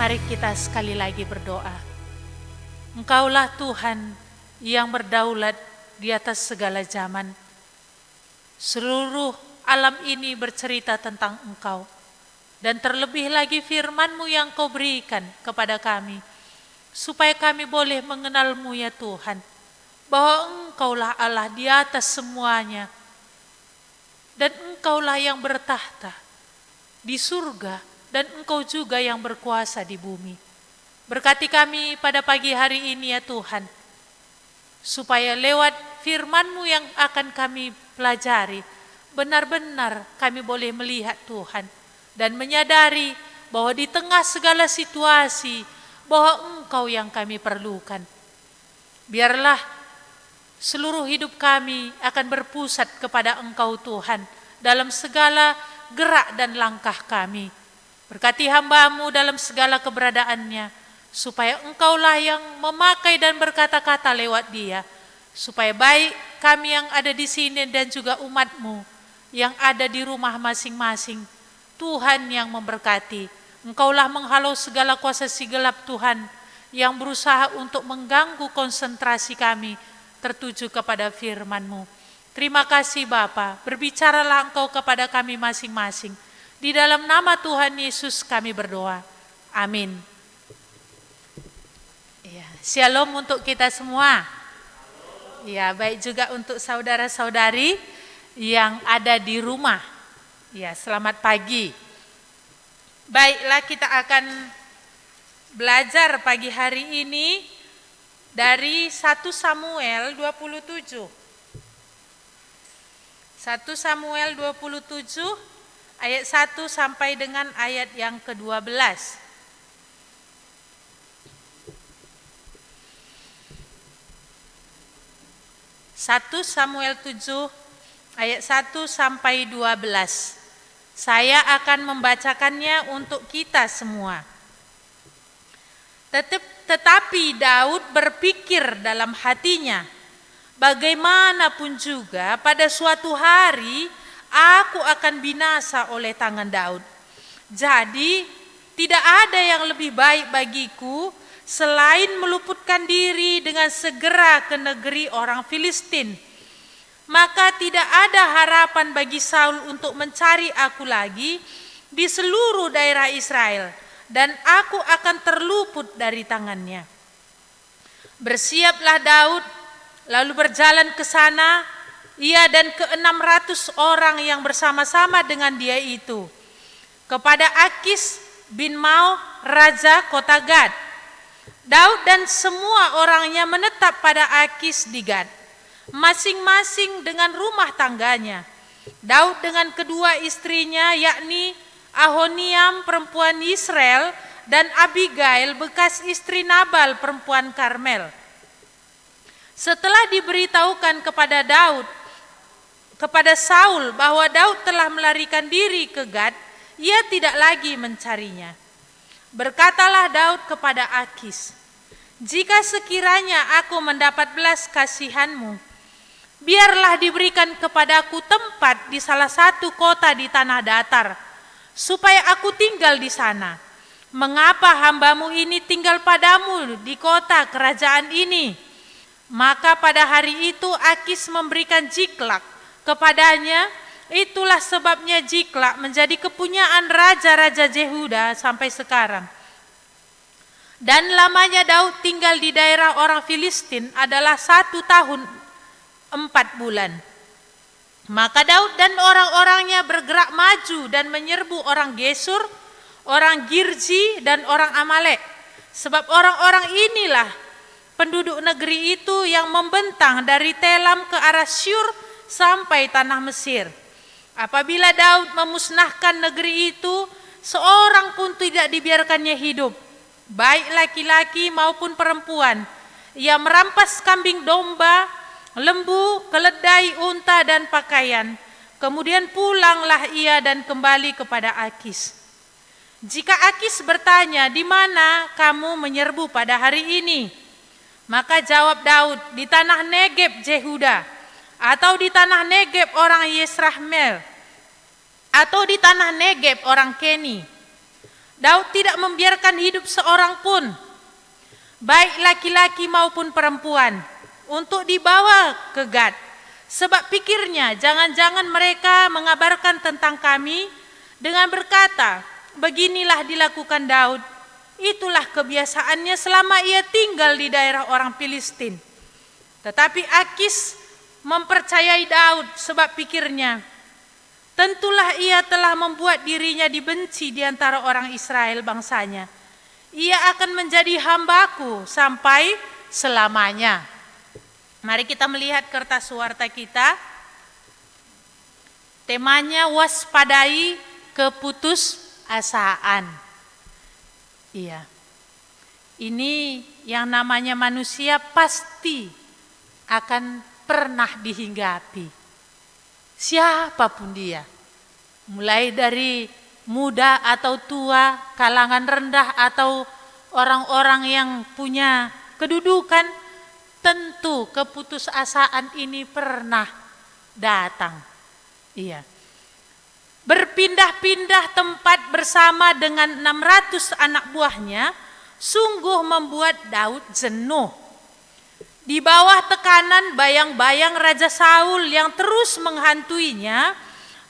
Mari kita sekali lagi berdoa. Engkaulah Tuhan yang berdaulat di atas segala zaman. Seluruh alam ini bercerita tentang Engkau. Dan terlebih lagi firman-Mu yang Kau berikan kepada kami, supaya kami boleh mengenal-Mu ya Tuhan, bahwa Engkaulah Allah di atas semuanya, dan Engkaulah yang bertahta di surga, dan Engkau juga yang berkuasa di bumi. Berkati kami pada pagi hari ini ya Tuhan, supaya lewat firman-Mu yang akan kami pelajari, benar-benar kami boleh melihat Tuhan, dan menyadari bahwa di tengah segala situasi, bahwa Engkau yang kami perlukan. Biarlah seluruh hidup kami akan berpusat kepada Engkau Tuhan, dalam segala gerak dan langkah kami. Berkati hamba-Mu dalam segala keberadaannya, supaya Engkaulah yang memakai dan berkata-kata lewat dia, supaya baik kami yang ada di sini dan juga umat-Mu yang ada di rumah masing-masing, Tuhan yang memberkati. Engkaulah menghalau segala kuasa si gelap Tuhan, yang berusaha untuk mengganggu konsentrasi kami tertuju kepada firman-Mu. Terima kasih Bapa, berbicaralah Engkau kepada kami masing-masing. Di dalam nama Tuhan Yesus kami berdoa. Amin. Ya, shalom untuk kita semua. Ya, baik juga untuk saudara-saudari yang ada di rumah. Ya, selamat pagi. Baiklah, kita akan belajar pagi hari ini dari 1 Samuel 27. 1 Samuel 27 ayat 1 sampai dengan ayat yang ke-12. 1 Samuel 7 ayat 1 sampai 12. Saya akan membacakannya untuk kita semua. Tetapi Daud berpikir dalam hatinya, bagaimanapun juga pada suatu hari aku akan binasa oleh tangan Daud. Jadi tidak ada yang lebih baik bagiku selain meluputkan diri dengan segera ke negeri orang Filistin. Maka tidak ada harapan bagi Saul untuk mencari aku lagi di seluruh daerah Israel, dan aku akan terluput dari tangannya. Bersiaplah Daud, lalu berjalan ke sana, ia dan ke-600 orang yang bersama-sama dengan dia itu, kepada Akis bin Mau, raja kota Gad. Daud dan semua orangnya menetap pada Akis di Gad, masing-masing dengan rumah tangganya. Daud dengan kedua istrinya, yakni Ahoniam perempuan Yisrael dan Abigail bekas istri Nabal perempuan Karmel. Setelah diberitahukan kepada Saul bahwa Daud telah melarikan diri ke Gad, ia tidak lagi mencarinya. Berkatalah Daud kepada Akis, jika sekiranya aku mendapat belas kasihan-Mu, biarlah diberikan kepadaku tempat di salah satu kota di tanah datar, supaya aku tinggal di sana. Mengapa hamba-Mu ini tinggal padamu di kota kerajaan ini? Maka pada hari itu Akis memberikan Jiklak kepadanya. Itulah sebabnya Jiklak menjadi kepunyaan raja-raja Yehuda sampai sekarang. Dan lamanya Daud tinggal di daerah orang Filistin adalah 1 tahun 4 bulan. Maka Daud dan orang-orangnya bergerak maju dan menyerbu orang Gesur, orang Girji, dan orang Amalek. Sebab orang-orang inilah penduduk negeri itu yang membentang dari Telam ke arah Syur sampai tanah Mesir. Apabila Daud memusnahkan negeri itu, seorang pun tidak dibiarkannya hidup, baik laki-laki maupun perempuan. Ia merampas kambing domba, lembu, keledai, unta, dan pakaian. Kemudian pulanglah ia dan kembali kepada Akis. Jika Akis bertanya, di mana kamu menyerbu pada hari ini? Maka jawab Daud, di tanah Negeb Yehuda, atau di tanah Negeb orang Yesrahmel, atau di tanah Negeb orang Keni. Daud tidak membiarkan hidup seorang pun, baik laki-laki maupun perempuan, untuk dibawa ke Gad. Sebab pikirnya, jangan-jangan mereka mengabarkan tentang kami dengan berkata, beginilah dilakukan Daud. Itulah kebiasaannya selama ia tinggal di daerah orang Filistin. Tetapi Akis mempercayai Daud, sebab pikirnya, tentulah ia telah membuat dirinya dibenci di antara orang Israel bangsanya. Ia akan menjadi hambaku sampai selamanya. Mari kita melihat kertas warta kita. Temanya waspadai keputusasaan. Iya. Ini yang namanya manusia pasti akan pernah dihinggapi. Siapapun dia. Mulai dari muda atau tua, kalangan rendah atau orang-orang yang punya kedudukan, tentu keputusasaan ini pernah datang. Iya. Berpindah-pindah tempat bersama dengan 600 anak buahnya sungguh membuat Daud jenuh. Di bawah tekanan bayang-bayang Raja Saul yang terus menghantuinya,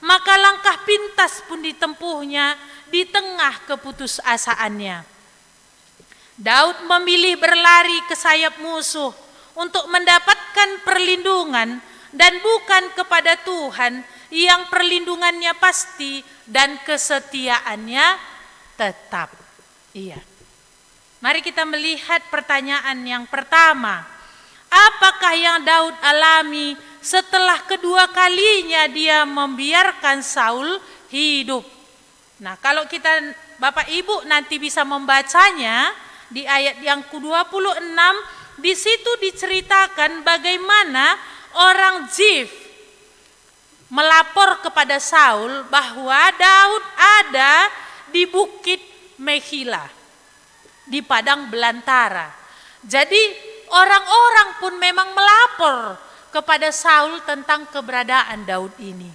maka langkah pintas pun ditempuhnya di tengah keputusasaannya. Daud memilih berlari ke sayap musuh untuk mendapatkan perlindungan dan bukan kepada Tuhan yang perlindungannya pasti dan kesetiaannya tetap. Iya. Mari kita melihat pertanyaan yang pertama. Apakah yang Daud alami setelah kedua kalinya dia membiarkan Saul hidup? Nah, kalau kita Bapak Ibu nanti bisa membacanya di ayat yang ke-26, di situ diceritakan bagaimana orang Zif melapor kepada Saul bahwa Daud ada di bukit Mehila, di padang belantara. Jadi orang-orang pun memang melapor kepada Saul tentang keberadaan Daud ini.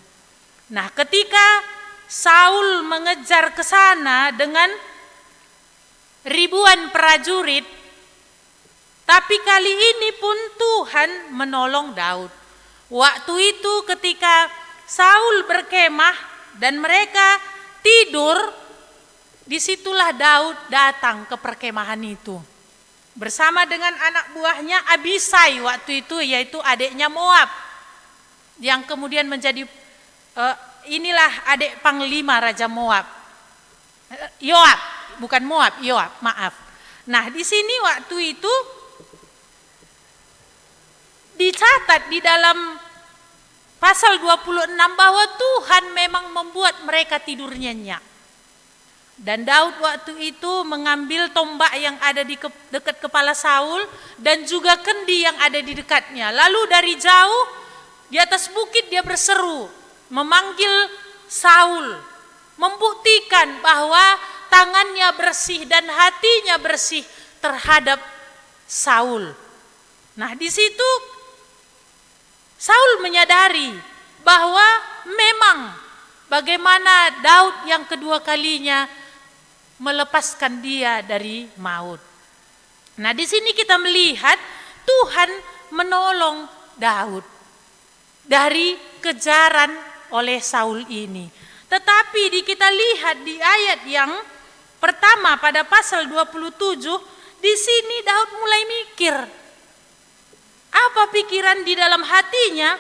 Nah, ketika Saul mengejar ke sana dengan ribuan prajurit, tapi kali ini pun Tuhan menolong Daud. Waktu itu ketika Saul berkemah dan mereka tidur, disitulah Daud datang ke perkemahan itu. Bersama dengan anak buahnya Abisai waktu itu, yaitu adiknya Moab. Yang kemudian menjadi, inilah adik panglima Raja Moab. Yoab, bukan Moab, Yoab, maaf. Nah, di sini waktu itu dicatat di dalam pasal 26 bahwa Tuhan memang membuat mereka tidur nyenyak. Dan Daud waktu itu mengambil tombak yang ada di dekat kepala Saul dan juga kendi yang ada di dekatnya. Lalu dari jauh di atas bukit dia berseru, memanggil Saul, membuktikan bahwa tangannya bersih dan hatinya bersih terhadap Saul. Nah, di situ Saul menyadari bahwa memang bagaimana Daud yang kedua kalinya melepaskan dia dari maut. Nah, di sini kita melihat Tuhan menolong Daud dari kejaran oleh Saul ini. Tetapi kita lihat di ayat yang pertama pada pasal 27, di sini Daud mulai mikir. Apa pikiran di dalam hatinya?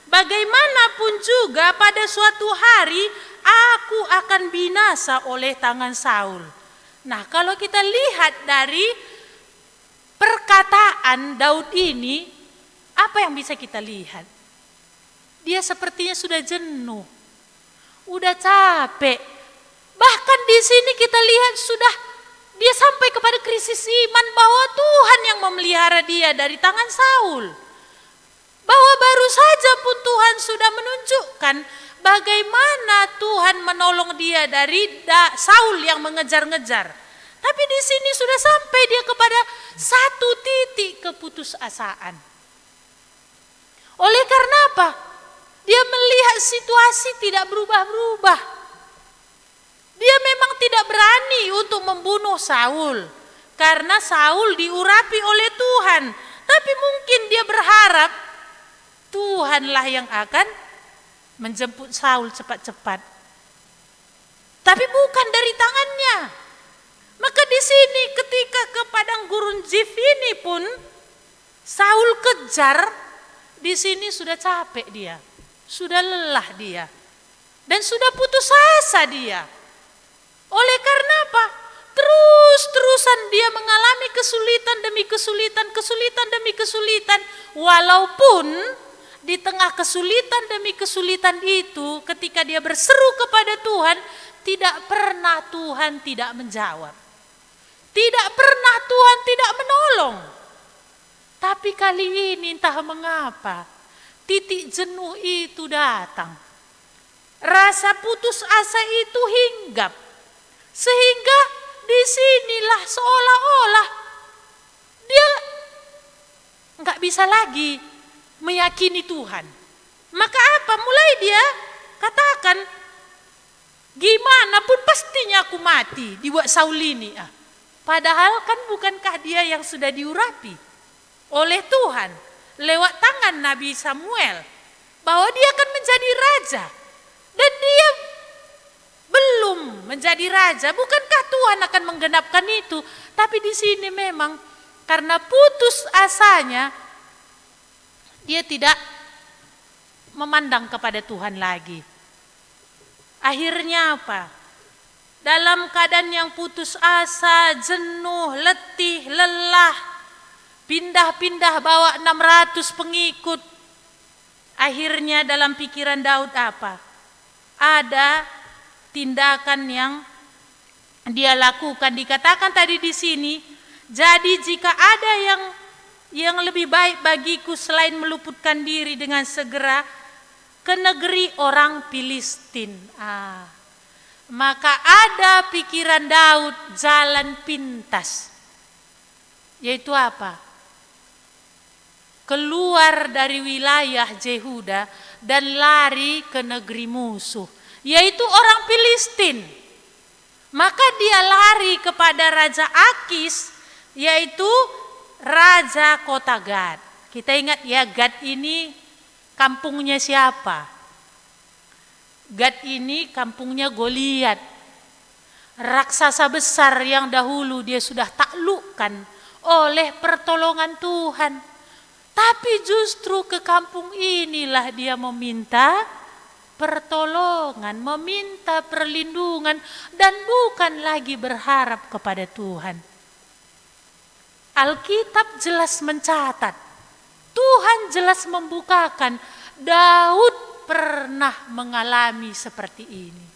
Bagaimanapun juga pada suatu hari aku akan binasa oleh tangan Saul. Nah, kalau kita lihat dari perkataan Daud ini, apa yang bisa kita lihat? Dia sepertinya sudah jenuh, udah capek. Bahkan di sini kita lihat sudah dia sampai kepada krisis iman bahwa Tuhan yang memelihara dia dari tangan Saul. Bahwa baru saja pun Tuhan sudah menunjukkan bagaimana Tuhan menolong dia dari Saul yang mengejar-ngejar. Tapi di sini sudah sampai dia kepada satu titik keputusasaan. Oleh karena apa? Dia melihat situasi tidak berubah-berubah. Dia memang tidak berani untuk membunuh Saul karena Saul diurapi oleh Tuhan. Tapi mungkin dia berharap Tuhanlah yang akan menjemput Saul cepat-cepat. Tapi bukan dari tangannya. Maka di sini ketika ke padang gurun Zif ini pun Saul kejar, di sini sudah capek dia, sudah lelah dia, dan sudah putus asa dia. Oleh karena apa? Terus-terusan dia mengalami kesulitan demi kesulitan, kesulitan demi kesulitan. Walaupun di tengah kesulitan demi kesulitan itu, ketika dia berseru kepada Tuhan, tidak pernah Tuhan tidak menjawab. Tidak pernah Tuhan tidak menolong. Tapi kali ini entah mengapa, titik jenuh itu datang. Rasa putus asa itu hinggap. Sehingga disinilah seolah-olah dia nggak bisa lagi meyakini Tuhan. Maka apa? Mulai dia katakan, gimana pun pastinya aku mati dibuat Saul ini. Padahal kan bukankah dia yang sudah diurapi oleh Tuhan lewat tangan Nabi Samuel bahwa dia akan menjadi raja, dan dia belum menjadi raja. Bukankah Tuhan akan menggenapkan itu? Tapi di sini memang karena putus asanya, dia tidak memandang kepada Tuhan lagi. Akhirnya apa? Dalam keadaan yang putus asa, jenuh, letih, lelah, pindah-pindah bawa 600 pengikut. Akhirnya dalam pikiran Daud apa? Ada tindakan yang dia lakukan. Dikatakan tadi di sini, jadi jika ada yang lebih baik bagiku selain meluputkan diri dengan segera ke negeri orang Filistin. Maka ada pikiran Daud jalan pintas. Yaitu apa? Keluar dari wilayah Yehuda dan lari ke negeri musuh, yaitu orang Filistin. Maka dia lari kepada Raja Akis, yaitu Raja kota Gad. Kita ingat ya, Gad ini kampungnya siapa? Gad ini kampungnya Goliat, raksasa besar yang dahulu dia sudah taklukkan oleh pertolongan Tuhan. Tapi justru ke kampung inilah dia meminta pertolongan, meminta perlindungan, dan bukan lagi berharap kepada Tuhan. Alkitab jelas mencatat, Tuhan jelas membukakan, Daud pernah mengalami seperti ini.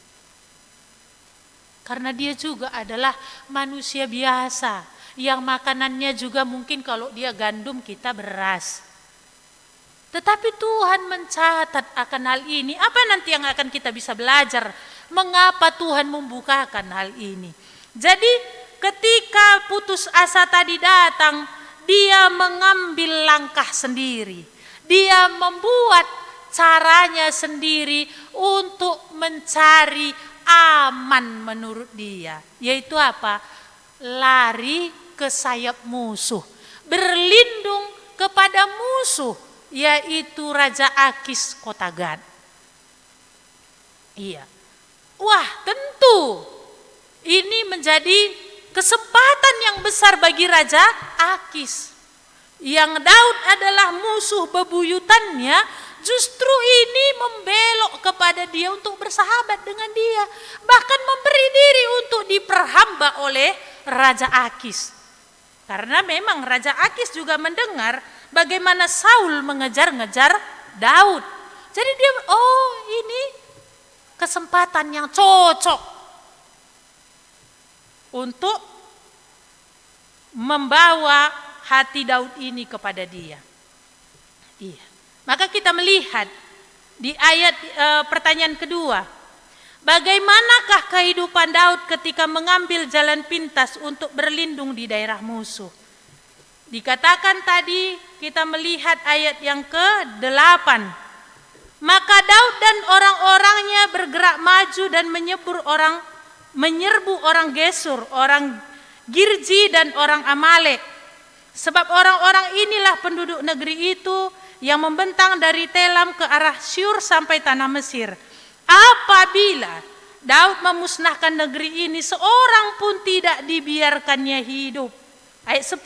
Karena dia juga adalah manusia biasa, yang makanannya juga mungkin kalau dia gandum, kita beras. Tetapi Tuhan mencatat akan hal ini. Apa nanti yang akan kita bisa belajar? Mengapa Tuhan membukakan hal ini? Jadi ketika putus asa tadi datang, dia mengambil langkah sendiri. Dia membuat caranya sendiri untuk mencari aman menurut dia. Yaitu apa? Lari ke sayap musuh. Berlindung kepada musuh, yaitu Raja Akis kota Gad. Iya. Wah, tentu ini menjadi kesempatan yang besar bagi Raja Akis. Yang Daud adalah musuh bebuyutannya, justru ini membelok kepada dia untuk bersahabat dengan dia. Bahkan memberi diri untuk diperhamba oleh Raja Akis. Karena memang Raja Akis juga mendengar bagaimana Saul mengejar-ngejar Daud. Jadi dia, ini kesempatan yang cocok untuk membawa hati Daud ini kepada dia. Iya. Maka kita melihat di ayat pertanyaan kedua, bagaimanakah kehidupan Daud ketika mengambil jalan pintas untuk berlindung di daerah musuh? Dikatakan tadi kita melihat ayat yang ke-8. Maka Daud dan orang-orangnya bergerak maju dan menyebur orang menyerbu orang Gesur, orang Girji dan orang Amalek. Sebab orang-orang inilah penduduk negeri itu yang membentang dari Telam ke arah Syur sampai tanah Mesir. Apabila Daud memusnahkan negeri ini, seorang pun tidak dibiarkannya hidup. Ayat 10.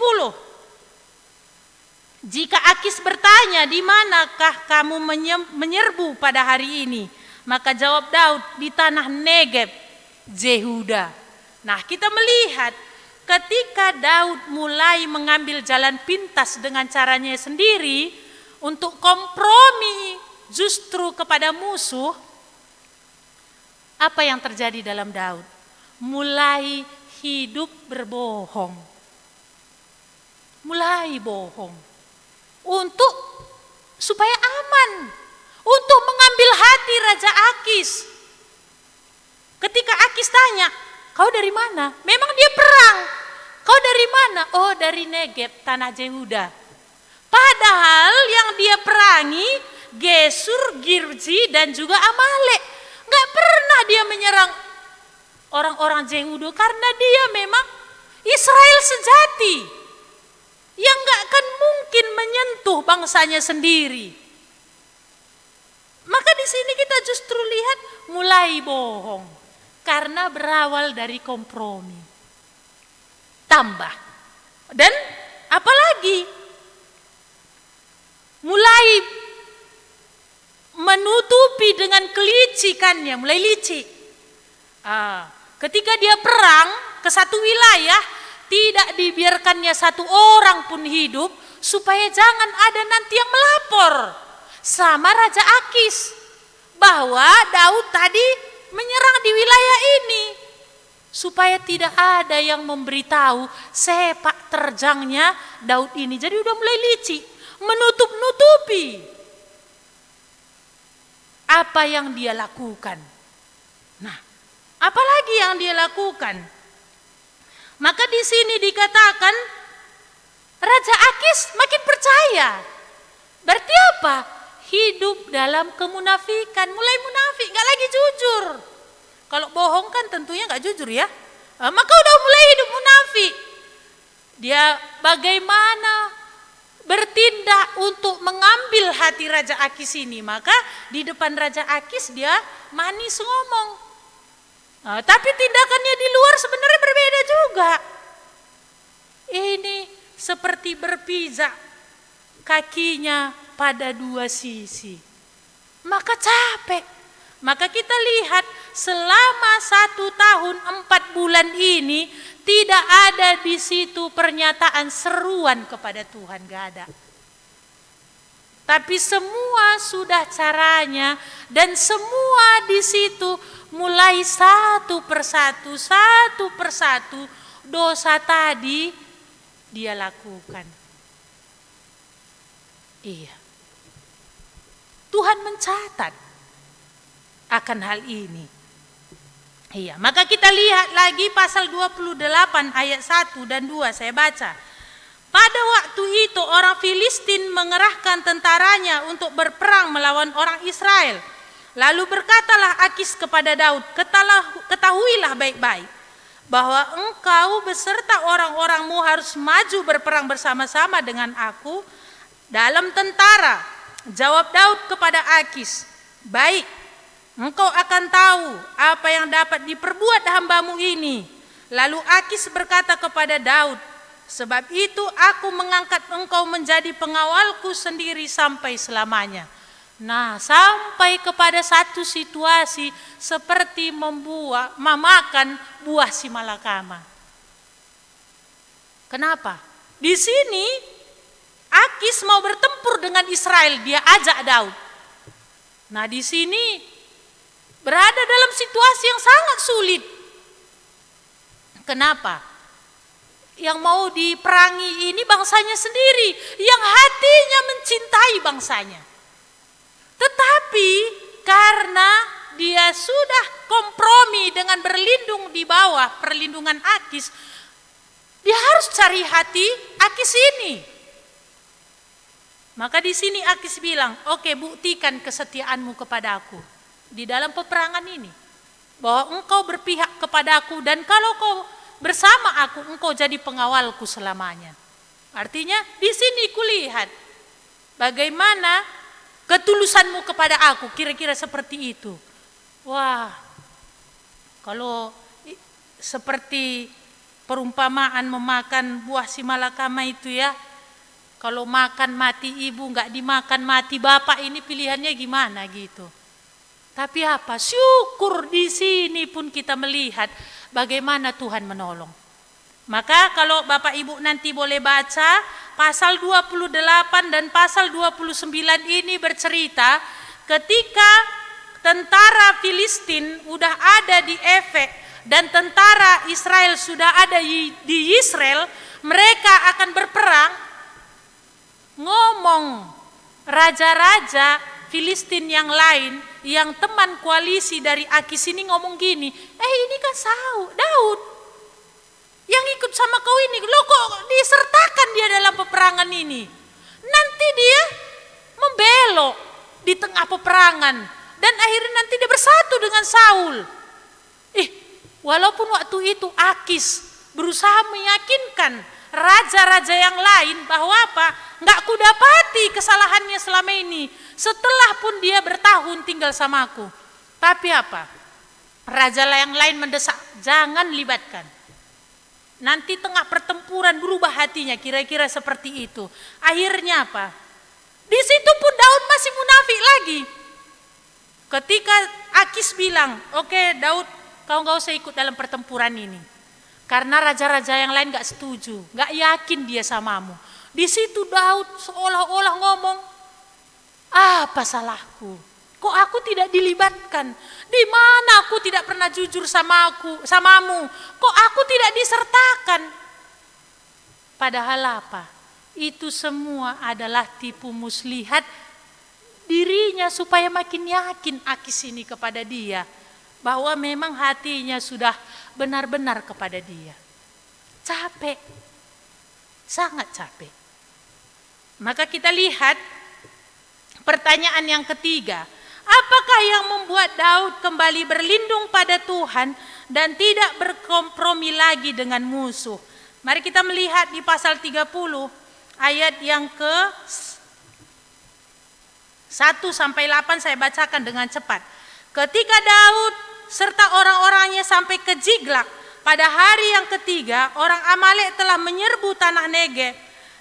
Jika Akis bertanya, di manakah kamu menyerbu pada hari ini? Maka jawab Daud, di tanah Negeb, Yehuda. Nah, kita melihat ketika Daud mulai mengambil jalan pintas dengan caranya sendiri untuk kompromi justru kepada musuh, apa yang terjadi dalam Daud? Mulai hidup berbohong. Mulai bohong. Untuk supaya aman, untuk mengambil hati Raja Akis. Ketika Akis tanya, kau dari mana? Memang dia perang. Kau dari mana? Oh, dari Negeb, tanah Yehuda. Padahal yang dia perangi Gesur, Girji dan juga Amalek. Gak pernah dia menyerang orang-orang Yehuda karena dia memang Israel sejati yang gak akan mungkin menyentuh bangsanya sendiri. Maka di sini kita justru lihat mulai bohong karena berawal dari kompromi. Tambah. Dan apalagi mulai menutupi dengan kelicikannya, mulai licik. Ketika dia perang ke satu wilayah, tidak dibiarkannya satu orang pun hidup, supaya jangan ada nanti yang melapor sama Raja Akis bahwa Daud tadi menyerang di wilayah ini, supaya tidak ada yang memberitahu sepak terjangnya Daud ini. Jadi udah mulai licik, menutup-nutupi apa yang dia lakukan. Nah, apalagi yang dia lakukan? Maka di sini dikatakan Raja Akis makin percaya. Berarti apa? Hidup dalam kemunafikan, mulai munafik, gak lagi jujur. Kalau bohong kan tentunya gak jujur ya. Maka udah mulai hidup munafik. Dia bagaimana bertindak untuk mengambil hati Raja Akis ini. Maka di depan Raja Akis dia manis ngomong. Tapi tindakannya di luar sebenarnya berbeda juga. Ini seperti berpijak kakinya pada dua sisi. Maka capek. Maka kita lihat selama 1 tahun 4 bulan ini tidak ada di situ pernyataan seruan kepada Tuhan, gak ada. Tapi semua sudah caranya dan semua di situ mulai satu persatu dosa tadi dia lakukan. Iya. Tuhan mencatat akan hal ini. Iya, maka kita lihat lagi pasal 28 ayat 1 dan 2 saya baca. Pada waktu itu orang Filistin mengerahkan tentaranya untuk berperang melawan orang Israel. Lalu berkatalah Akis kepada Daud, ketahuilah baik-baik bahwa engkau beserta orang-orangmu harus maju berperang bersama-sama dengan aku dalam tentara. Jawab Daud kepada Akis, baik, engkau akan tahu apa yang dapat diperbuat hambamu ini. Lalu Akis berkata kepada Daud, sebab itu aku mengangkat engkau menjadi pengawalku sendiri sampai selamanya. Nah, sampai kepada satu situasi seperti memakan buah si malakama. Kenapa? Di sini Akis mau bertempur dengan Israel, dia ajak Daud. Nah, di sini berada dalam situasi yang sangat sulit. Kenapa? Yang mau diperangi ini bangsanya sendiri, yang hatinya mencintai bangsanya. Tetapi karena dia sudah kompromi dengan berlindung di bawah perlindungan Akis, dia harus cari hati Akis ini. Maka di sini Akis bilang, oke, buktikan kesetiaanmu kepada aku di dalam peperangan ini, bahwa engkau berpihak kepada kepadaku, dan kalau kau bersama aku, engkau jadi pengawalku selamanya. Artinya di sini kulihat bagaimana ketulusanmu kepada aku, kira-kira seperti itu. Wah, kalau seperti perumpamaan memakan buah simalakama itu ya, kalau makan mati ibu, nggak dimakan mati bapak, ini pilihannya gimana gitu. Tapi apa? Syukur di sini pun kita melihat bagaimana Tuhan menolong. Maka kalau Bapak Ibu nanti boleh baca pasal 28 dan pasal 29 ini bercerita ketika tentara Filistin udah ada di Efek dan tentara Israel sudah ada di Israel, mereka akan berperang. Ngomong raja-raja Filistin yang lain, yang teman koalisi dari Akis ini ngomong gini, ini kan Daud yang ikut sama kau ini, lo kok disertakan dia dalam peperangan ini? Nanti dia membelok di tengah peperangan dan akhirnya nanti dia bersatu dengan Saul. Walaupun waktu itu Akis berusaha meyakinkan raja-raja yang lain bahwa nggak kudapati kesalahannya selama ini, setelah pun dia bertahun tinggal sama aku. Tapi raja yang lain mendesak, jangan libatkan. Nanti tengah pertempuran berubah hatinya, kira-kira seperti itu. Akhirnya di situ pun Daud masih munafik lagi. Ketika Akis bilang, oke, Daud, kau nggak usah ikut dalam pertempuran ini, karena raja-raja yang lain nggak setuju, nggak yakin dia samamu. Di situ Daud seolah-olah ngomong, apa salahku? Kok aku tidak dilibatkan? Di mana aku tidak pernah jujur samamu? Kok aku tidak disertakan? Padahal itu semua adalah tipu muslihat dirinya supaya makin yakin Akis ini kepada dia, bahwa memang hatinya sudah benar-benar kepada dia. Capek, sangat capek. Maka kita lihat pertanyaan yang ketiga, apakah yang membuat Daud kembali berlindung pada Tuhan dan tidak berkompromi lagi dengan musuh? Mari kita melihat di pasal 30 ayat yang ke 1 sampai 8, saya bacakan dengan cepat. Ketika Daud serta orang-orangnya sampai ke Ziklag pada hari yang ketiga, orang Amalek telah menyerbu tanah Negeb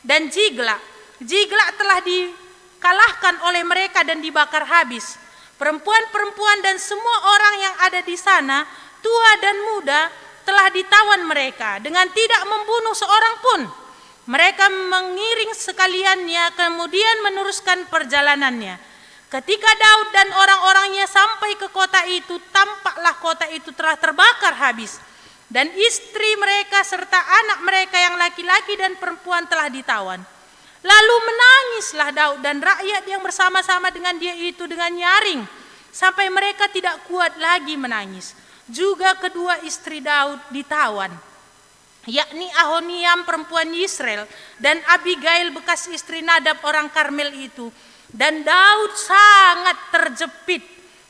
dan Ziklag. Ziklag telah dikalahkan oleh mereka dan dibakar habis. Perempuan-perempuan dan semua orang yang ada di sana, tua dan muda, telah ditawan mereka dengan tidak membunuh seorang pun. Mereka mengiring sekaliannya, kemudian meneruskan perjalanannya. Ketika Daud dan orang-orangnya sampai ke kota itu, tampaklah kota itu telah terbakar habis, dan istri mereka serta anak mereka yang laki-laki dan perempuan telah ditawan. Lalu menangislah Daud dan rakyat yang bersama-sama dengan dia itu dengan nyaring, sampai mereka tidak kuat lagi menangis. Juga kedua istri Daud ditawan, yakni Ahoniam perempuan Yisrael dan Abigail bekas istri Nadab orang Karmel itu. Dan Daud sangat terjepit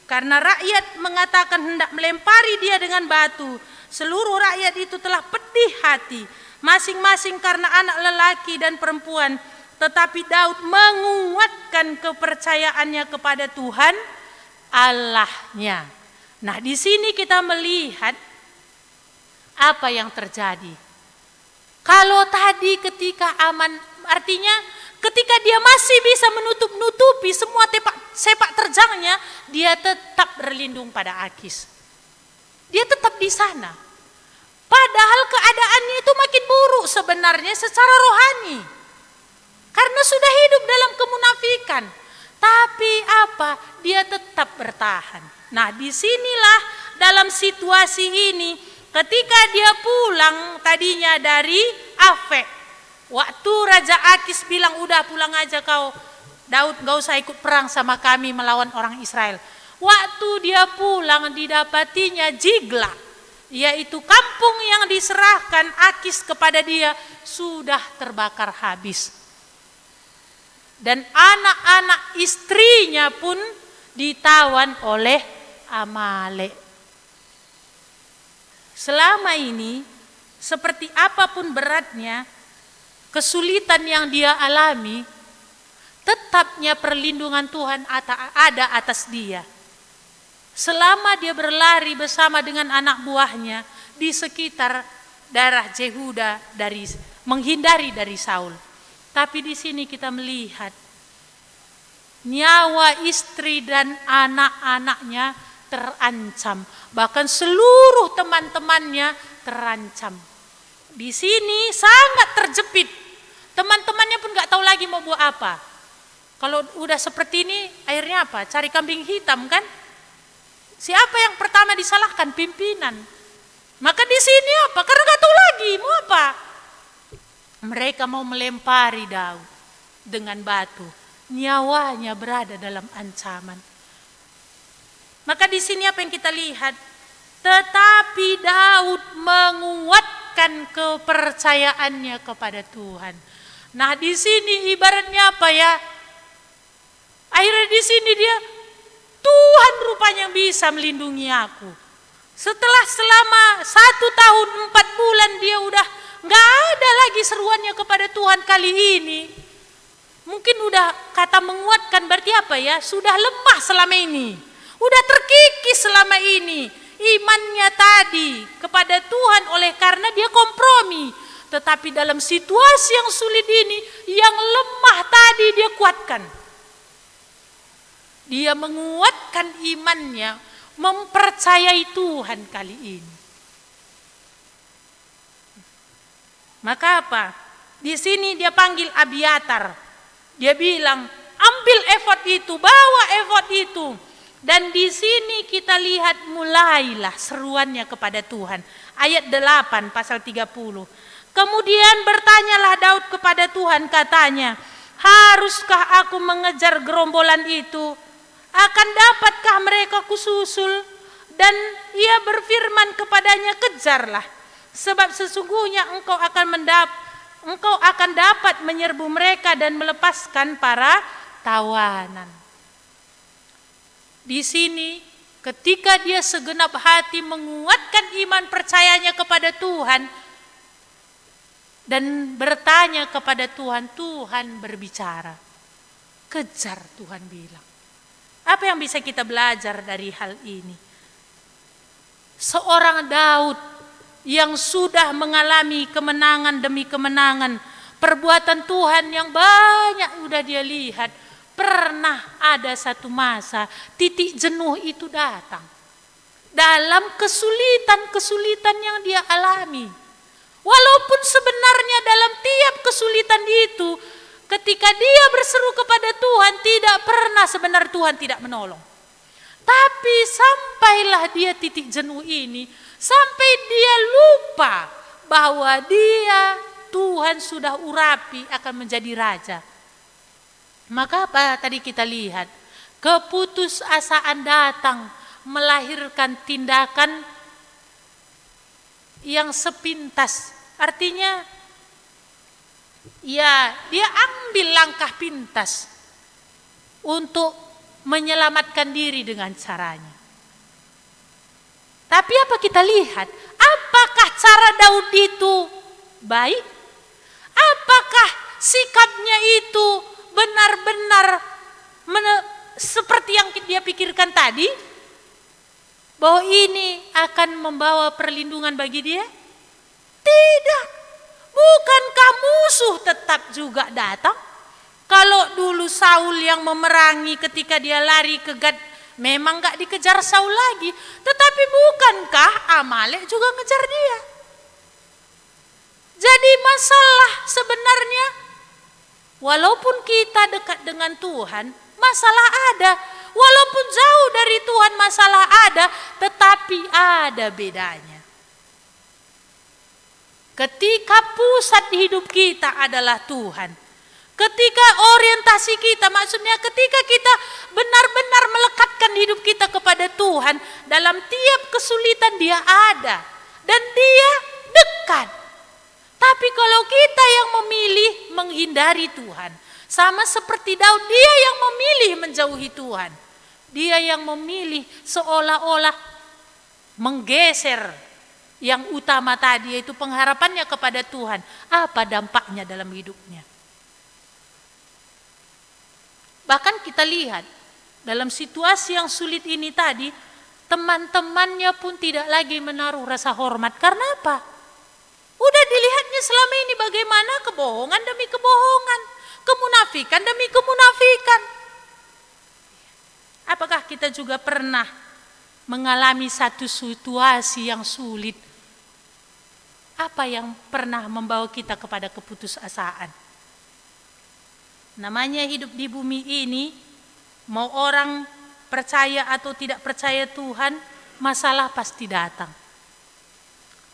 karena rakyat mengatakan hendak melempari dia dengan batu. Seluruh rakyat itu telah pedih hati, masing-masing karena anak lelaki dan perempuan. Tetapi Daud menguatkan kepercayaannya kepada Tuhan Allahnya. Nah, di sini kita melihat apa yang terjadi. Kalau tadi ketika aman, artinya ketika dia masih bisa menutup-nutupi semua sepak terjangnya, dia tetap berlindung pada Akis. Dia tetap di sana. Padahal keadaannya itu makin buruk sebenarnya secara rohani. Karena sudah hidup dalam kemunafikan. Tapi dia tetap bertahan. Nah, disinilah dalam situasi ini, ketika dia pulang tadinya dari Afek, waktu Raja Akis bilang, udah pulang aja kau, Daud, gak usah ikut perang sama kami melawan orang Israel. Waktu dia pulang didapatinya Ziklag, yaitu kampung yang diserahkan Akis kepada dia, sudah terbakar habis. Dan anak-anak istrinya pun ditawan oleh Amalek. selama ini seperti apapun beratnya kesulitan yang dia alami, tetapnya perlindungan Tuhan ada atas dia. Selama dia berlari bersama dengan anak buahnya di sekitar daerah Yehuda menghindari dari Saul. Tapi di sini kita melihat nyawa istri dan anak-anaknya terancam. Bahkan seluruh teman-temannya terancam. Di sini sangat terjepit. Teman-temannya pun gak tahu lagi mau buat apa. Kalau udah seperti ini akhirnya apa? Cari kambing hitam kan? Siapa yang pertama disalahkan? Pimpinan. Maka di sini apa? Karena gak tahu lagi mau apa. Mereka mau melempari Daud dengan batu. Nyawanya berada dalam ancaman. Maka di sini apa yang kita lihat? Tetapi Daud menguatkan kepercayaannya kepada Tuhan. Nah, di sini ibaratnya apa ya? Akhirnya di sini dia, Tuhan rupanya yang bisa melindungi aku. Setelah selama 1 tahun 4 bulan dia udah gak ada lagi seruannya kepada Tuhan kali ini. Mungkin udah kata menguatkan berarti apa ya? Sudah lemah selama ini. Udah terkikis selama ini. Imannya tadi kepada Tuhan oleh karena dia kompromi. Tetapi dalam situasi yang sulit ini, yang lemah tadi dia kuatkan. Dia menguatkan imannya, mempercayai Tuhan kali ini. Maka apa? Di sini dia panggil Abiatar. Dia bilang, ambil efod itu, bawa efod itu. Dan di sini kita lihat mulailah seruannya kepada Tuhan. Ayat 8 pasal 30. Kemudian bertanyalah Daud kepada Tuhan, katanya, haruskah aku mengejar gerombolan itu? Akan dapatkah mereka kususul? Dan ia berfirman kepadanya, kejarlah. Sebab sesungguhnya engkau akan dapat menyerbu mereka dan melepaskan para tawanan. Di sini ketika dia segenap hati menguatkan iman percayanya kepada Tuhan dan bertanya kepada Tuhan, Tuhan berbicara. Kejar, Tuhan bilang. Apa yang bisa kita belajar dari hal ini? Seorang Daud yang sudah mengalami kemenangan demi kemenangan, perbuatan Tuhan yang banyak udah dia lihat. Pernah ada satu masa titik jenuh itu datang dalam kesulitan-kesulitan yang dia alami. Walaupun sebenarnya dalam tiap kesulitan itu, ketika dia berseru kepada Tuhan, tidak pernah sebenarnya Tuhan tidak menolong. Tapi sampailah dia titik jenuh ini, sampai dia lupa bahwa Tuhan sudah urapi akan menjadi raja. Maka apa tadi kita lihat? Keputusasaan datang melahirkan tindakan yang sepintas. Artinya ya dia ambil langkah pintas untuk menyelamatkan diri dengan caranya. Tapi apa kita lihat? Apakah cara Daud itu baik? Apakah sikapnya itu benar-benar seperti yang dia pikirkan tadi? Bahwa ini akan membawa perlindungan bagi dia? Tidak. Bukankah musuh tetap juga datang? Kalau dulu Saul yang memerangi ketika dia lari ke Gad, memang gak dikejar Saul lagi. Tetapi bukankah Amalek juga ngejar dia? Jadi masalah sebenarnya, walaupun kita dekat dengan Tuhan, masalah ada. Walaupun jauh dari Tuhan masalah ada, tetapi ada bedanya. Ketika pusat hidup kita adalah Tuhan, ketika orientasi kita, maksudnya ketika kita benar-benar melekatkan hidup kita kepada Tuhan, dalam tiap kesulitan dia ada dan dia dekat. Tapi kalau kita yang memilih menghindari Tuhan, sama seperti Daud, dia yang memilih menjauhi Tuhan. Dia yang memilih seolah-olah menggeser yang utama tadi, yaitu pengharapannya kepada Tuhan, apa dampaknya dalam hidupnya? Bahkan kita lihat dalam situasi yang sulit ini tadi, teman-temannya pun tidak lagi menaruh rasa hormat. Karena apa? Udah dilihatnya selama ini bagaimana kebohongan demi kebohongan, kemunafikan demi kemunafikan. Apakah kita juga pernah mengalami satu situasi yang sulit? Apa yang pernah membawa kita kepada keputusasaan? Namanya hidup di bumi ini, mau orang percaya atau tidak percaya Tuhan, masalah pasti datang.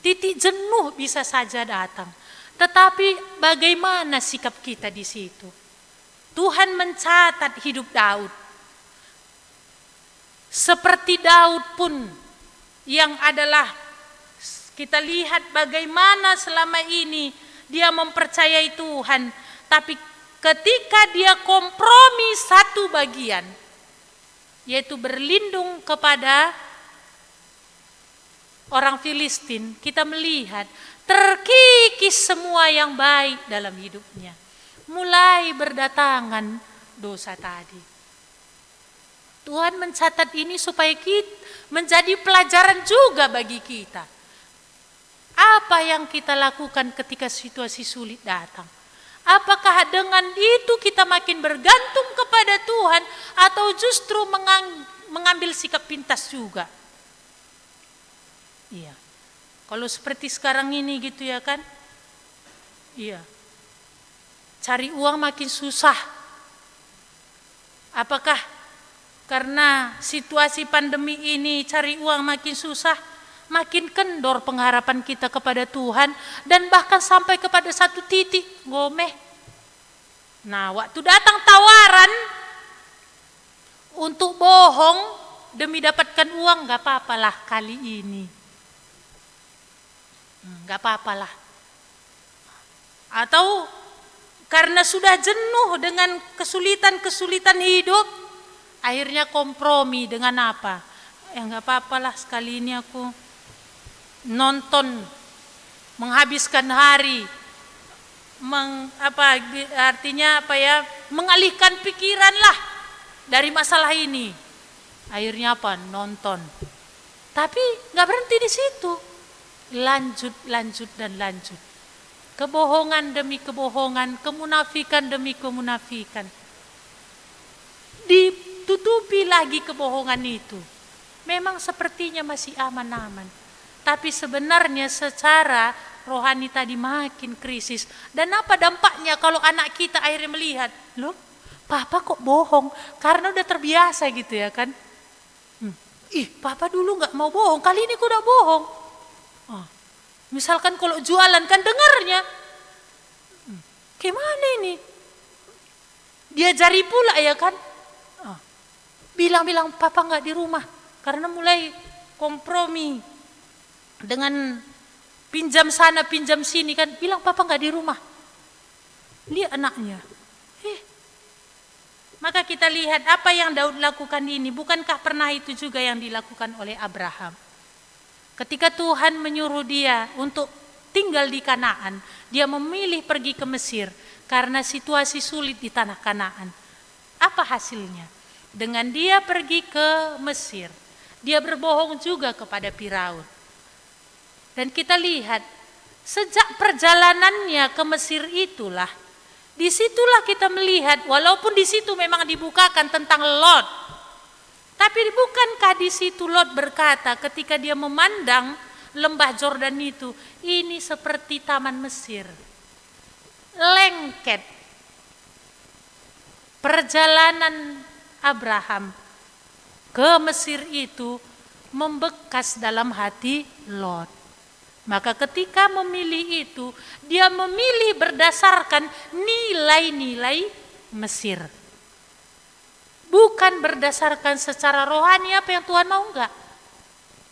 Titik jenuh bisa saja datang. Tetapi bagaimana sikap kita di situ? Tuhan mencatat hidup Daud. Seperti Daud pun yang adalah, kita lihat bagaimana selama ini dia mempercayai Tuhan. Tapi ketika dia kompromi satu bagian, yaitu berlindung kepada orang Filistin, kita melihat terkikis semua yang baik dalam hidupnya. Mulai berdatangan dosa tadi. Tuhan mencatat ini supaya kita menjadi pelajaran juga bagi kita. Apa yang kita lakukan ketika situasi sulit datang? Apakah dengan itu kita makin bergantung kepada Tuhan atau justru mengambil sikap pintas juga? Iya. Kalau seperti sekarang ini gitu ya kan? Iya. Cari uang makin susah. Apakah karena situasi pandemi ini cari uang makin susah, makin kendor pengharapan kita kepada Tuhan, dan bahkan sampai kepada satu titik gomeh. Nah, waktu datang tawaran untuk bohong demi dapatkan uang, gak apa-apalah kali ini. Gak apa-apalah. Atau karena sudah jenuh dengan kesulitan-kesulitan hidup, akhirnya kompromi dengan apa? Gak apa-apalah sekali ini aku nonton, menghabiskan hari, mengalihkan pikiran lah dari masalah ini. Akhirnya apa? Nonton. Tapi gak berhenti di situ. Lanjut dan lanjut. Kebohongan demi kebohongan, kemunafikan demi kemunafikan. Ditutupi lagi kebohongan itu. Memang sepertinya masih aman-aman. Tapi sebenarnya secara rohani tadi makin krisis. Dan apa dampaknya kalau anak kita akhirnya melihat, loh, papa kok bohong? Karena udah terbiasa gitu ya kan. Papa dulu gak mau bohong, kali ini kok udah bohong. Misalkan kalau jualan kan dengarnya, gimana ini? Diajari pula ya kan. Bilang-bilang papa gak di rumah. Karena mulai kompromi dengan pinjam sana pinjam sini kan, bilang papa gak di rumah. Lihat anaknya. Maka kita lihat apa yang Daud lakukan ini. Bukankah pernah itu juga yang dilakukan oleh Abraham? Ketika Tuhan menyuruh dia untuk tinggal di Kanaan, dia memilih pergi ke Mesir karena situasi sulit di tanah Kanaan. Apa hasilnya? Dengan dia pergi ke Mesir, dia berbohong juga kepada Firaun. Dan kita lihat, sejak perjalanannya ke Mesir itulah, disitulah kita melihat, walaupun di situ memang dibukakan tentang Lot, tapi bukankah di situ Lot berkata ketika dia memandang lembah Yordan itu, ini seperti taman Mesir, lengket. Perjalanan Abraham ke Mesir itu membekas dalam hati Lot. Maka ketika memilih itu, dia memilih berdasarkan nilai-nilai Mesir. Bukan berdasarkan secara rohani apa yang Tuhan mau, enggak.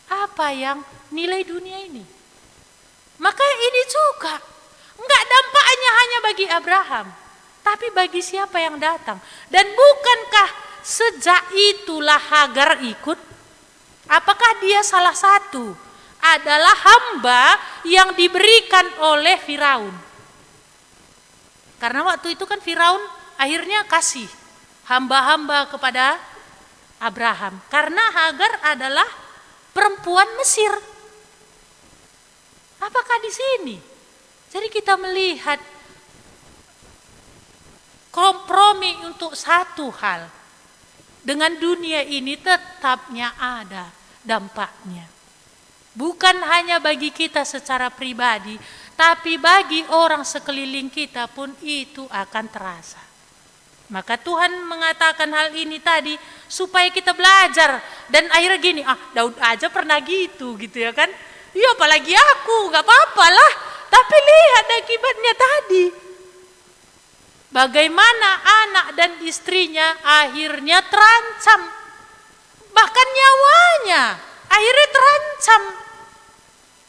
Apa yang nilai dunia ini. Maka ini juga enggak dampaknya hanya bagi Abraham, tapi bagi siapa yang datang. Dan bukankah sejak itulah Hagar ikut? Apakah dia salah satu adalah hamba yang diberikan oleh Firaun. Karena waktu itu kan Firaun akhirnya kasih hamba-hamba kepada Abraham. Karena Hagar adalah perempuan Mesir. Apakah di sini? Jadi kita melihat kompromi untuk satu hal. Dengan dunia ini tetapnya ada dampaknya. Bukan hanya bagi kita secara pribadi, tapi bagi orang sekeliling kita pun itu akan terasa. Maka Tuhan mengatakan hal ini tadi supaya kita belajar. Dan akhirnya gini, Daud aja pernah gitu ya kan. Ya apalagi aku, gak apa-apa lah. Tapi lihat akibatnya tadi. Bagaimana anak dan istrinya akhirnya terancam. Bahkan nyawanya akhirnya terancam.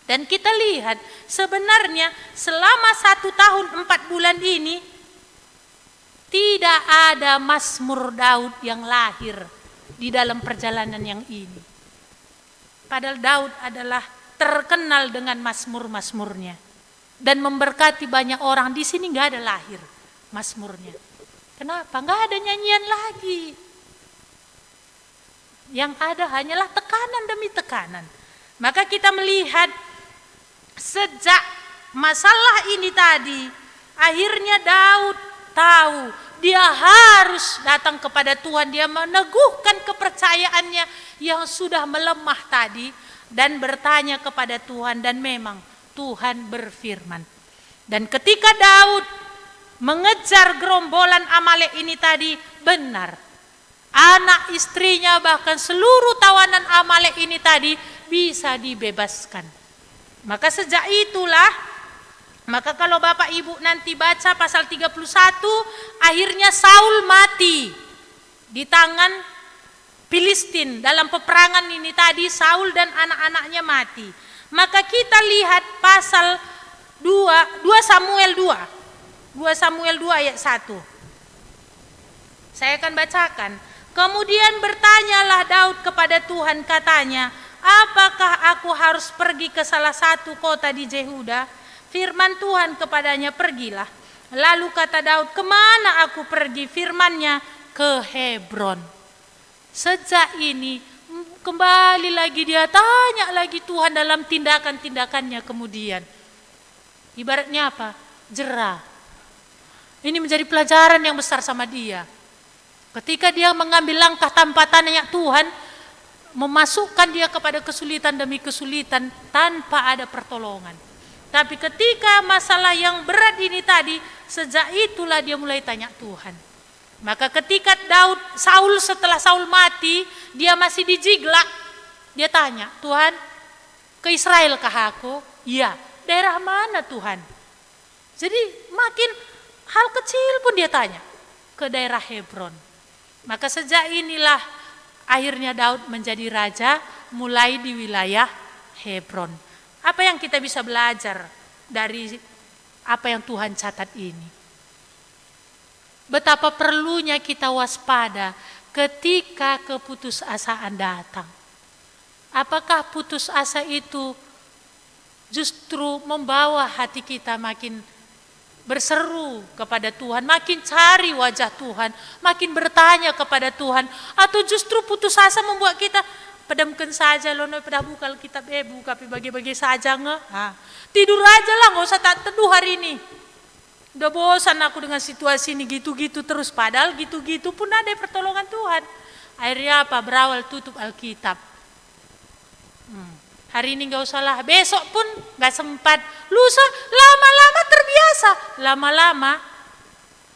Dan kita lihat sebenarnya selama 1 tahun 4 bulan ini tidak ada Mazmur Daud yang lahir di dalam perjalanan yang ini. Padahal Daud adalah terkenal dengan Mazmur-Mazmurnya dan memberkati banyak orang. Di sini nggak ada lahir Mazmurnya. Kenapa? Nggak ada nyanyian lagi. Yang ada hanyalah tekanan demi tekanan. Maka kita melihat sejak masalah ini tadi, akhirnya Daud tahu dia harus datang kepada Tuhan. Dia meneguhkan kepercayaannya yang sudah melemah tadi dan bertanya kepada Tuhan, dan memang Tuhan berfirman. Dan ketika Daud mengejar gerombolan Amalek ini tadi, benar, anak istrinya bahkan seluruh tawanan Amalek ini tadi bisa dibebaskan. Maka sejak itulah, maka kalau Bapak Ibu nanti baca pasal 31, akhirnya Saul mati di tangan Filistin. Dalam peperangan ini tadi Saul dan anak-anaknya mati. Maka kita lihat pasal 2 Samuel 2 ayat 1. Saya akan bacakan. Kemudian bertanyalah Daud kepada Tuhan, katanya, apakah aku harus pergi ke salah satu kota di Yehuda? Firman Tuhan kepadanya, pergilah. Lalu kata Daud, kemana aku pergi? Firmannya, ke Hebron. Sejak ini kembali lagi dia tanya lagi Tuhan dalam tindakan-tindakannya kemudian. Ibaratnya apa? Jerah. Ini menjadi pelajaran yang besar sama dia. Ketika dia mengambil langkah tanpa tanya Tuhan, memasukkan dia kepada kesulitan demi kesulitan tanpa ada pertolongan. Tapi ketika masalah yang berat ini tadi, sejak itulah dia mulai tanya Tuhan. Maka ketika Saul setelah Saul mati, dia masih di Ziklag. Dia tanya, Tuhan, ke Israel kah aku? Iya. Daerah mana Tuhan? Jadi makin hal kecil pun dia tanya, ke daerah Hebron. Maka sejak inilah akhirnya Daud menjadi raja mulai di wilayah Hebron. Apa yang kita bisa belajar dari apa yang Tuhan catat ini? Betapa perlunya kita waspada ketika keputusasaan datang. Apakah putus asa itu justru membawa hati kita makin berseru kepada Tuhan, makin cari wajah Tuhan, makin bertanya kepada Tuhan, atau justru putus asa membuat kita pedamkan saja loh, pada bukal kitab buka bagi-bagi saja tidur aja lah, nggak usah tak teduh hari ini. Udah bosan aku dengan situasi ini gitu-gitu terus, padahal gitu-gitu pun ada pertolongan Tuhan. Akhirnya apa? Berawal tutup Alkitab. Hari ini gak usah lah, besok pun gak sempat, lusa lama-lama terbiasa. Lama-lama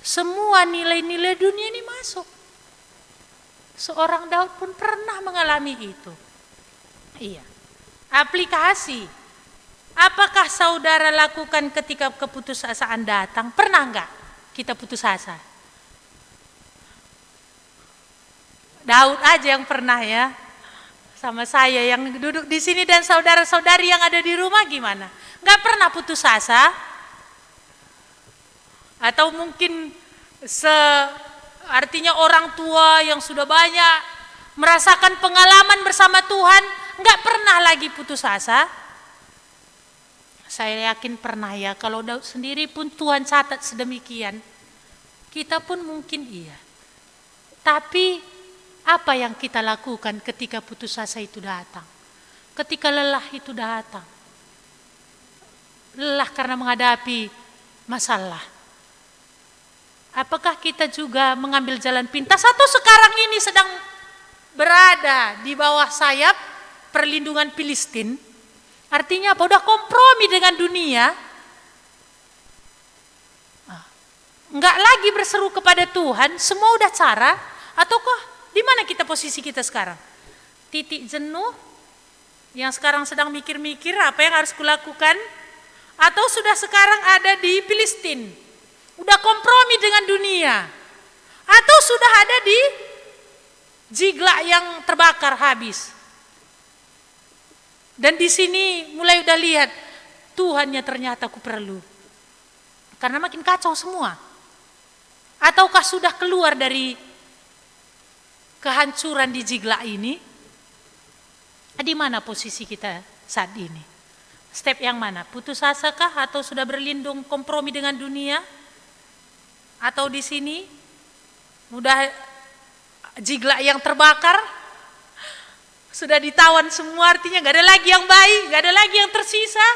semua nilai-nilai dunia ini masuk. Seorang Daud pun pernah mengalami itu. Iya. Aplikasi. Apakah saudara lakukan ketika keputusasaan datang? Pernah gak kita putus asa? Daud aja yang pernah ya. Sama saya yang duduk di sini dan saudara-saudari yang ada di rumah gimana? Gak pernah putus asa? Atau mungkin artinya orang tua yang sudah banyak merasakan pengalaman bersama Tuhan, gak pernah lagi putus asa? Saya yakin pernah ya, kalau Daud sendiri pun Tuhan catat sedemikian, kita pun mungkin iya. Tapi apa yang kita lakukan ketika putus asa itu datang? Ketika lelah itu datang? Lelah karena menghadapi masalah. Apakah kita juga mengambil jalan pintas atau sekarang ini sedang berada di bawah sayap perlindungan Filistin? Artinya apa? Udah kompromi dengan dunia. Enggak lagi berseru kepada Tuhan, semua udah cara. Ataukah di mana kita posisi kita sekarang? Titik jenuh yang sekarang sedang mikir-mikir apa yang harus kulakukan? Atau sudah sekarang ada di Filistin? Udah kompromi dengan dunia? Atau sudah ada di Ziklag yang terbakar habis? Dan di sini mulai udah lihat, Tuhannya ternyata aku perlu. Karena makin kacau semua. Ataukah sudah keluar dari kehancuran di Ziklag ini? Di mana posisi kita saat ini? Step yang mana? Putus asa kah atau sudah berlindung kompromi dengan dunia? Atau di sini udah Ziklag yang terbakar? Sudah ditawan semua, artinya gak ada lagi yang baik, gak ada lagi yang tersisa.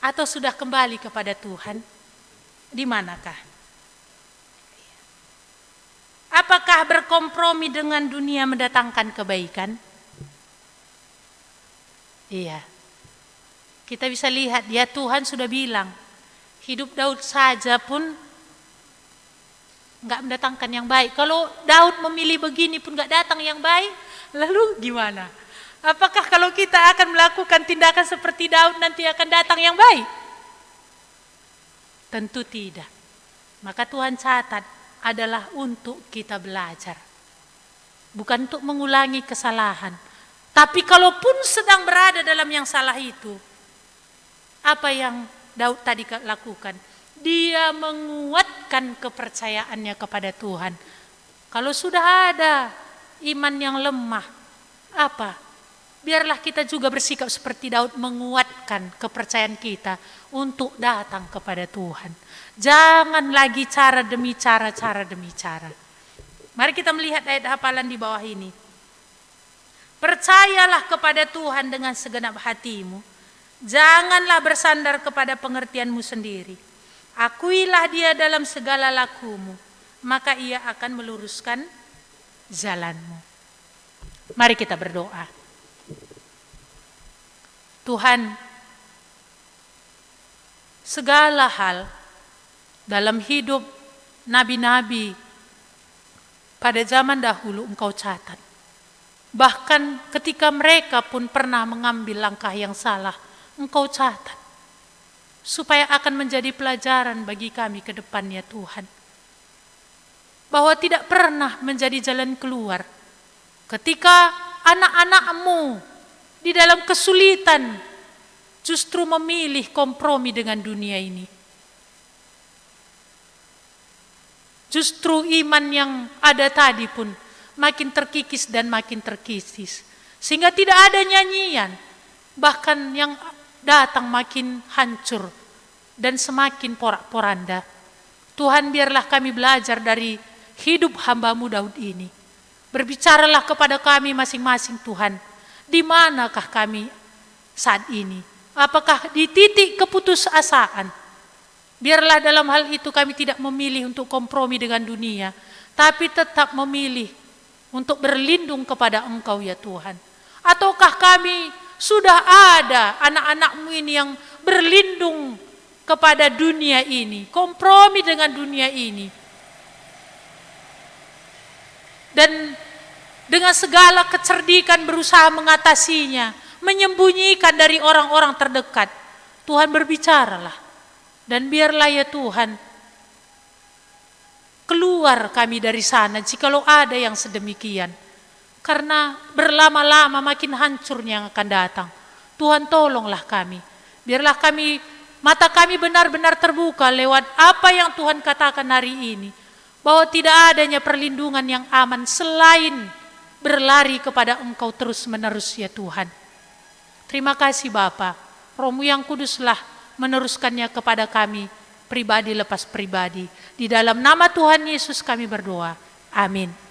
Atau sudah kembali kepada Tuhan? Di manakah? Apakah berkompromi dengan dunia mendatangkan kebaikan? Iya. Kita bisa lihat, ya Tuhan sudah bilang, hidup Daud saja pun gak mendatangkan yang baik. Kalau Daud memilih begini pun gak datang yang baik, lalu gimana? Apakah kalau kita akan melakukan tindakan seperti Daud nanti akan datang yang baik? Tentu tidak. Maka Tuhan catat adalah untuk kita belajar. Bukan untuk mengulangi kesalahan. Tapi kalaupun sedang berada dalam yang salah itu, apa yang Daud tadi lakukan? Dia menguatkan kepercayaannya kepada Tuhan. Kalau sudah ada iman yang lemah, apa? Biarlah kita juga bersikap seperti Daud, menguatkan kepercayaan kita untuk datang kepada Tuhan. Jangan lagi cara demi cara demi cara. Mari kita melihat ayat hafalan di bawah ini. Percayalah kepada Tuhan dengan segenap hatimu. Janganlah bersandar kepada pengertianmu sendiri. Akuilah Dia dalam segala lakumu, maka Ia akan meluruskan jalanmu. Mari kita berdoa. Tuhan, segala hal dalam hidup nabi-nabi pada zaman dahulu Engkau catat. Bahkan ketika mereka pun pernah mengambil langkah yang salah, Engkau catat. Supaya akan menjadi pelajaran bagi kami ke depannya Tuhan. Bahwa tidak pernah menjadi jalan keluar ketika anak-anak-Mu di dalam kesulitan justru memilih kompromi dengan dunia ini. Justru iman yang ada tadi pun makin terkikis dan makin terkikis. Sehingga tidak ada nyanyian. Bahkan yang datang makin hancur dan semakin porak-poranda. Tuhan, biarlah kami belajar dari hidup hamba-Mu Daud ini. Berbicaralah kepada kami masing-masing Tuhan. Di manakah kami saat ini? Apakah di titik keputusasaan? Biarlah dalam hal itu kami tidak memilih untuk kompromi dengan dunia, tapi tetap memilih untuk berlindung kepada Engkau ya Tuhan. Ataukah kami sudah ada anak-anak-Mu ini yang berlindung kepada dunia ini, kompromi dengan dunia ini. Dan dengan segala kecerdikan berusaha mengatasinya, menyembunyikan dari orang-orang terdekat. Tuhan, berbicaralah. Dan biarlah ya Tuhan, keluar kami dari sana jikalau ada yang sedemikian. Karena berlama-lama makin hancurnya yang akan datang. Tuhan, tolonglah kami. Biarlah kami, mata kami benar-benar terbuka lewat apa yang Tuhan katakan hari ini. Bahwa tidak adanya perlindungan yang aman selain berlari kepada Engkau terus-menerus ya Tuhan. Terima kasih Bapa. Roh-Mu yang kuduslah meneruskannya kepada kami, pribadi lepas pribadi. Di dalam nama Tuhan Yesus kami berdoa. Amin.